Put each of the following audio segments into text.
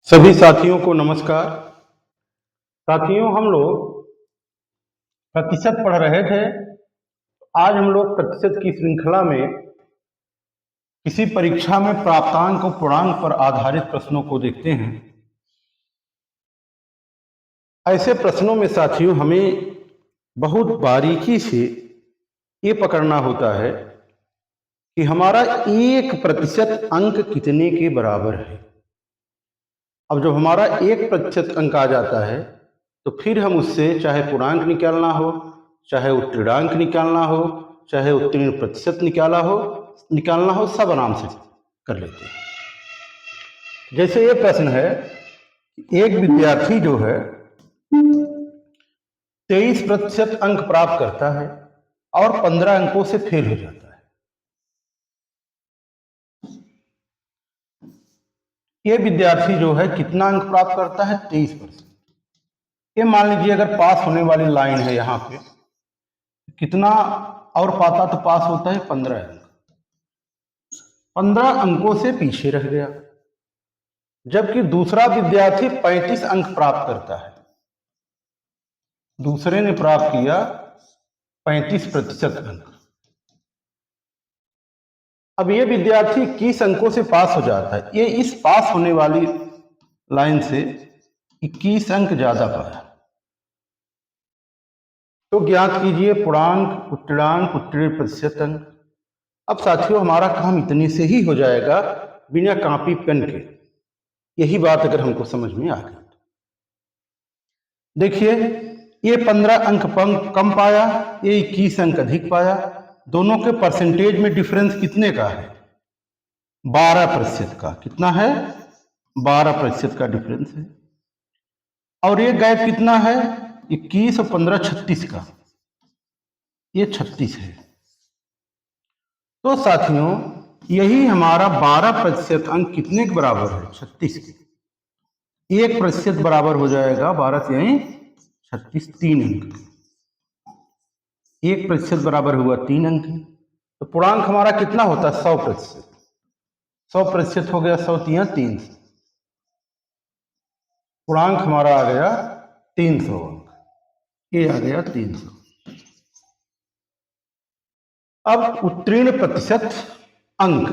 सभी साथियों को नमस्कार। साथियों, हम लोग प्रतिशत पढ़ रहे थे। आज हम लोग प्रतिशत की श्रृंखला में किसी परीक्षा में प्राप्तांक और पूर्णांक पर आधारित प्रश्नों को देखते हैं। ऐसे प्रश्नों में साथियों हमें बहुत बारीकी से ये पकड़ना होता है कि हमारा 1% अंक कितने के बराबर है। अब जब हमारा 1% अंक आ जाता है तो फिर हम उससे चाहे पूर्णांक निकालना हो, चाहे उत्तीर्णांक निकालना हो, चाहे उत्तीर्ण प्रतिशत निकालना हो, सब आराम से कर लेते हैं। जैसे ये प्रश्न है, एक विद्यार्थी जो है 23% अंक प्राप्त करता है और 15 अंकों से फेल हो जाता है। ये विद्यार्थी जो है कितना अंक प्राप्त करता है? 23%। ये मान लीजिए अगर पास होने वाली लाइन है यहाँ पे, कितना और पाता तो पास होता है 15 अंक। 15 अंकों से पीछे रह गया, जबकि दूसरा विद्यार्थी 35 अंक प्राप्त करता है। दूसरे ने प्राप्त किया 35% अंक। अब ये विद्यार्थी 21 अंकों से पास हो जाता है। ये इस पास होने वाली लाइन से 21 अंक ज्यादा पाया। तो ज्ञात कीजिए पूर्णांक, उत्तीर्णांक, उत्तीर्ण प्रतिशत अंक। अब साथियों हमारा काम इतने से ही हो जाएगा, बिना कॉपी पेन के। यही बात अगर हमको समझ में आ गई। देखिए, ये 15 अंक कम पाया, ये 21 अंक अधिक पाया। दोनों के परसेंटेज में डिफरेंस कितने का है? 12% का। कितना है? 12% का डिफरेंस है। और ये गैप कितना है? 21 और 15 36 का। ये 36 है। तो साथियों यही हमारा 12% अंक कितने के बराबर है? 36 के। 1% बराबर हो जाएगा 12 से यही 36, 3 अंक। 1% बराबर हुआ 3 अंक। तो पूर्णांक हमारा कितना होता है? 100%। 100% हो गया 100 3 300। पूर्णांक हमारा आ गया 300 अंक। ये आ गया 300। अब उत्तीर्ण प्रतिशत अंक,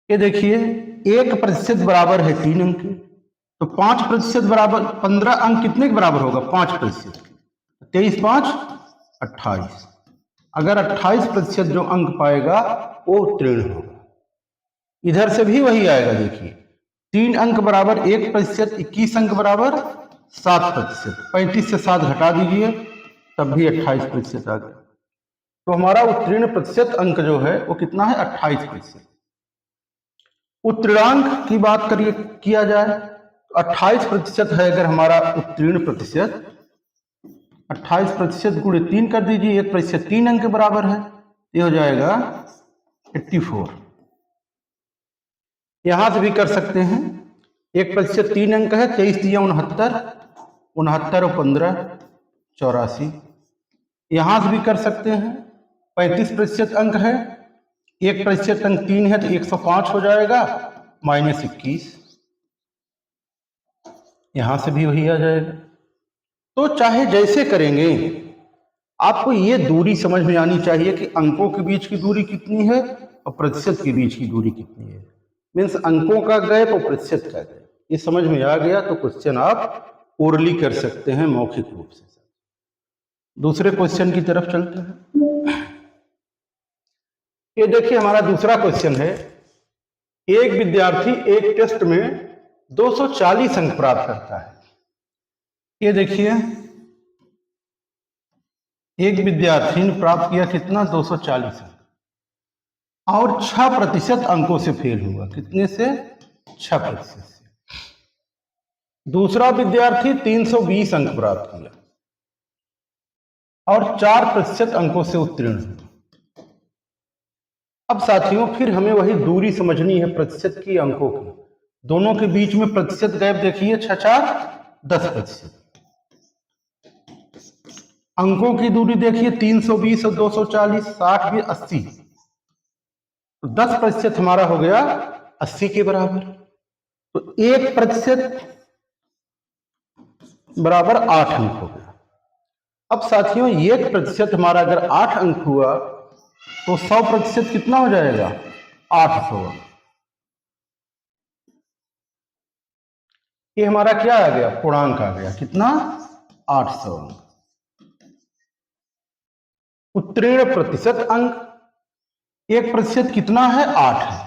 ये देखिए 1% बराबर है 3 अंक। तो 5% बराबर 15 अंक कितने के बराबर होगा? 5%। 23 5 28। अगर 28% जो अंक पाएगा वो उत्तीर्ण होगा। इधर से भी वही आएगा। देखिए 3 अंक बराबर 1%, 21 अंक बराबर 7%। 35 से 7 घटा दीजिए तब भी 28% आ गया। तो हमारा उत्तीर्ण प्रतिशत अंक जो है वो कितना है? 28%। उत्तीर्णांक की बात किया जाए, 28% है अगर हमारा उत्तीर्ण प्रतिशत। 28% गुणे 3 कर दीजिए, 1% 3 अंक के बराबर है। ये हो जाएगा 84। यहां से भी कर सकते हैं। 1% 3 अंक है, 23 3 69, 69 और 15 84। यहां से भी कर सकते हैं। 35% अंक है, 1% अंक 3 है तो 105 हो जाएगा, -21। यहां से भी वही आ जाएगा। तो चाहे जैसे करेंगे, आपको ये दूरी समझ में आनी चाहिए कि अंकों के बीच की दूरी कितनी है और प्रतिशत के बीच की दूरी कितनी है। मीन्स अंकों का गैप और प्रतिशत का गैप। ये समझ में आ गया तो क्वेश्चन आप ओरली कर सकते हैं, मौखिक रूप से। दूसरे क्वेश्चन की तरफ चलते हैं। ये देखिए हमारा दूसरा क्वेश्चन है, एक विद्यार्थी एक टेस्ट में 240 अंक प्राप्त करता है। ये देखिए एक विद्यार्थी ने प्राप्त किया कितना? 240 अंक और 6% अंकों से फेल हुआ। कितने से? 6% से। दूसरा विद्यार्थी 320 अंक प्राप्त किया और 4% अंकों से उत्तीर्ण हुआ। अब साथियों फिर हमें वही दूरी समझनी है प्रतिशत की, अंकों की। दोनों के बीच में प्रतिशत गैप देखिए, 6 4 10%। अंकों की दूरी देखिए 320 और 240, 60 भी 80। तो 10% हमारा हो गया 80 के बराबर। तो 1% बराबर 8 अंक हो गया। अब साथियों 1% हमारा अगर 8 अंक हुआ तो 100% कितना हो जाएगा? 800। ये हमारा क्या आ गया? पूर्णांक आ गया। कितना? 800 अंक। उत्तीर्ण प्रतिशत अंक 1% कितना है? 8 है।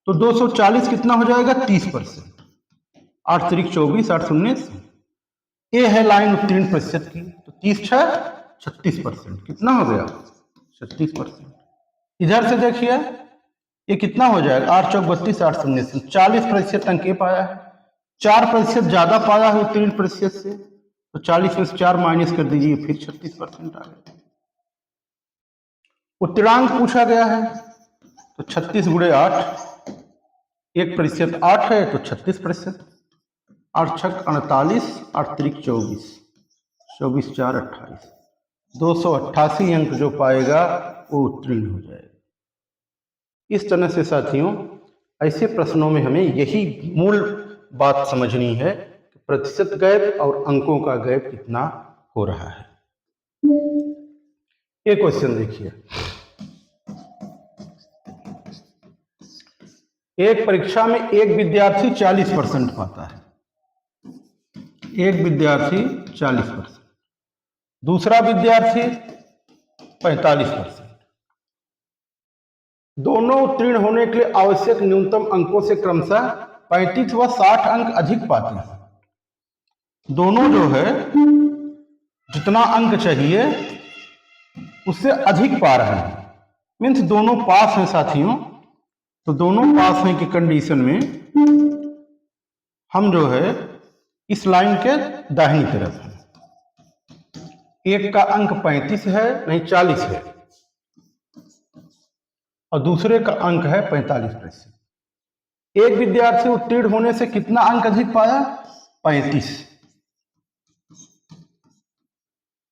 तो 240 कितना हो जाएगा? 30%। 8 त्रिक 24, 8 शून्य। ये है लाइन उत्तीर्ण प्रतिशत की। तो 30 6 36%। कितना हो गया? 36%। इधर से देखिए ये कितना हो जाएगा? 8 चौक 32, 8 शून्य 40% अंक ये पाया है। 4% ज्यादा पाया है उत्तीर्ण प्रतिशत से, तो 40 में से 4 माइनस कर दीजिए, फिर 36% आ गया। उत्तीर्णांक पूछा गया है तो 36 गुणे 8, 1% 8 है तो 36%। 8 छक 48, 8 त्रिक 24, 24 4 28, 288 अंक जो पाएगा वो उत्तीर्ण हो जाएगा। इस तरह से साथियों ऐसे प्रश्नों में हमें यही मूल बात समझनी है कि प्रतिशत गैप और अंकों का गैप कितना हो रहा है। एक क्वेश्चन देखिए, एक परीक्षा में एक विद्यार्थी 40% पाता है। एक विद्यार्थी 40%, दूसरा विद्यार्थी 45%। दोनों उत्तीर्ण होने के लिए आवश्यक न्यूनतम अंकों से क्रमशः 35 व 60 अंक अधिक पाते हैं। दोनों जो है जितना अंक चाहिए उससे अधिक पा रहे हैं, मीन्स दोनों पास हैं साथियों। तो दोनों पास हैं की कंडीशन में हम जो है इस लाइन के दाहिनी तरफ हैं। एक का अंक 35 है, नहीं 40 है, और दूसरे का अंक है 45%। एक विद्यार्थी उत्तीर्ण होने से कितना अंक अधिक पाया? 35।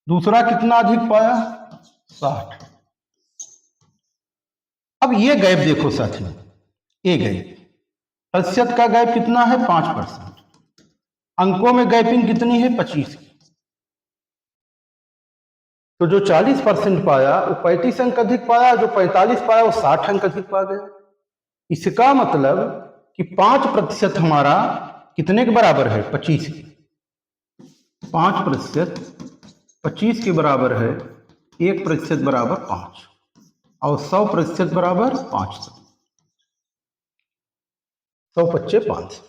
दूसरा कितना अधिक पाया? 60। अब ये गैप देखो साथियों, ये गैप प्रतिशत का गैप कितना है? 5%। अंकों में गैपिंग कितनी है? 25 की। तो जो 40% पाया वो 35 अंक अधिक पाया, जो 45 पाया वो 60 अंक अधिक पा गया। इसका मतलब कि 5% हमारा कितने के बराबर है? 25 के। 5% 25 के बराबर है। 1% बराबर 5 और 100% बराबर 500। 100 पच्चे 500।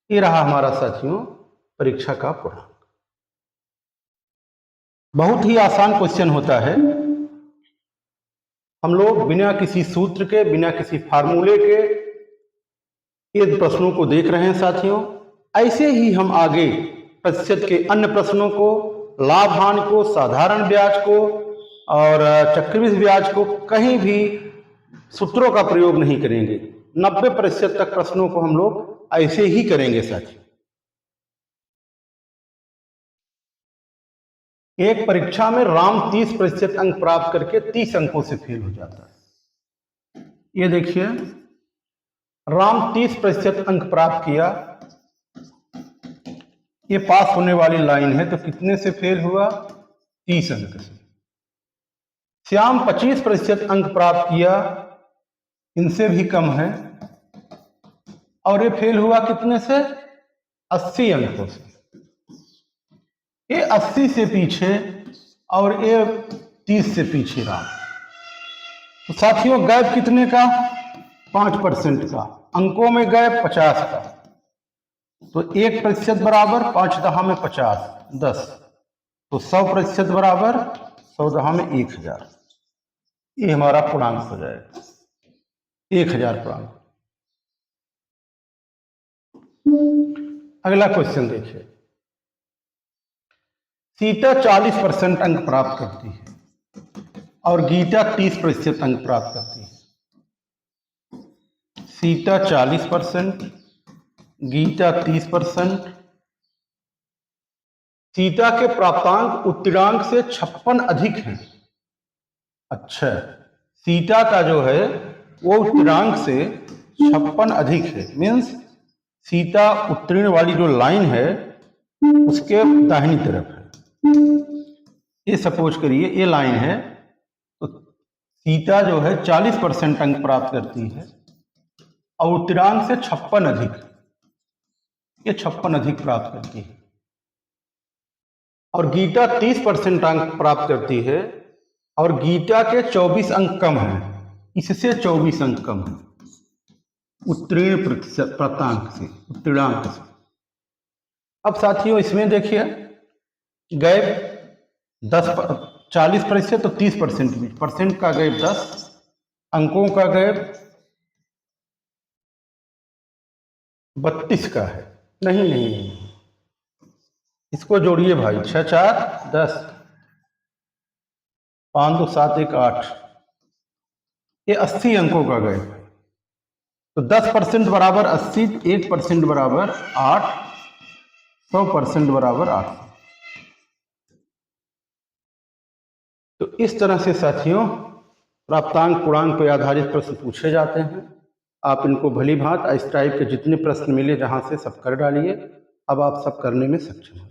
ये रहा हमारा साथियों परीक्षा का पूर्णांक। बहुत ही आसान क्वेश्चन होता है। हम लोग बिना किसी सूत्र के, बिना किसी फार्मूले के ये प्रश्नों को देख रहे हैं साथियों। ऐसे ही हम आगे प्रतिशत के अन्य प्रश्नों को, लाभ हानि को, साधारण ब्याज को और चक्रवृद्धि ब्याज को कहीं भी सूत्रों का प्रयोग नहीं करेंगे। 90% तक प्रश्नों को हम लोग ऐसे ही करेंगे साथियों। एक परीक्षा में राम 30% अंक प्राप्त करके 30 अंकों से फेल हो जाता है। ये देखिए, राम 30% अंक प्राप्त किया, ये पास होने वाली लाइन है, तो कितने से फेल हुआ? 30 अंक से। श्याम 25% अंक प्राप्त किया, इनसे भी कम है, और ये फेल हुआ कितने से? 80 अंकों से। ये 80 से पीछे और ये 30 से पीछे रहा। तो साथियों गैप कितने का? 5% का। अंकों में गैप 50 का। तो 1% बराबर 5 दहा में 50, 10। तो 100% बराबर 100 दहा में 1000। ये हमारा पूर्णांक हो जाएगा, 1000 पूर्णांक। अगला क्वेश्चन देखिए, सीता 40% अंक प्राप्त करती है और गीता 30% अंक प्राप्त करती है। सीता 40%, गीता 30%। सीता के प्राप्तांक उत्तीर्णांक से 56 अधिक हैं। अच्छा, सीता का जो है वो उत्तीर्णांक से 56 अधिक है, मीन्स सीता उत्तीर्ण वाली जो लाइन है उसके दाहिनी तरफ है। ये सपोज करिए ये लाइन है, तो सीता जो है 40% अंक प्राप्त करती है और उत्तरांक से 56 अधिक, ये 56 अधिक प्राप्त करती है। और गीता 30% अंक प्राप्त करती है और गीता के 24 अंक कम है, इससे 24 अंक कम है उत्तीर्ण प्रतिशत प्राप्तांक से, उत्तीर्णांक से। अब साथियों इसमें देखिए गैप 40% तो 30% में, परसेंट का गैप 10, अंकों का गैप 32 का है। नहीं, इसको जोड़िए भाई, 6 4 10, 5 2 7 1 8, ये 80 अंकों का गैप है। तो 10% बराबर 80, 1% बराबर 8, 100% बराबर 8। तो इस तरह से साथियों प्राप्तांक पूर्णांक पर आधारित प्रश्न पूछे जाते हैं। आप इनको भली भांति इस टाइप के जितने प्रश्न मिले जहां से सब कर डालिए। अब आप सब करने में सक्षम हैं।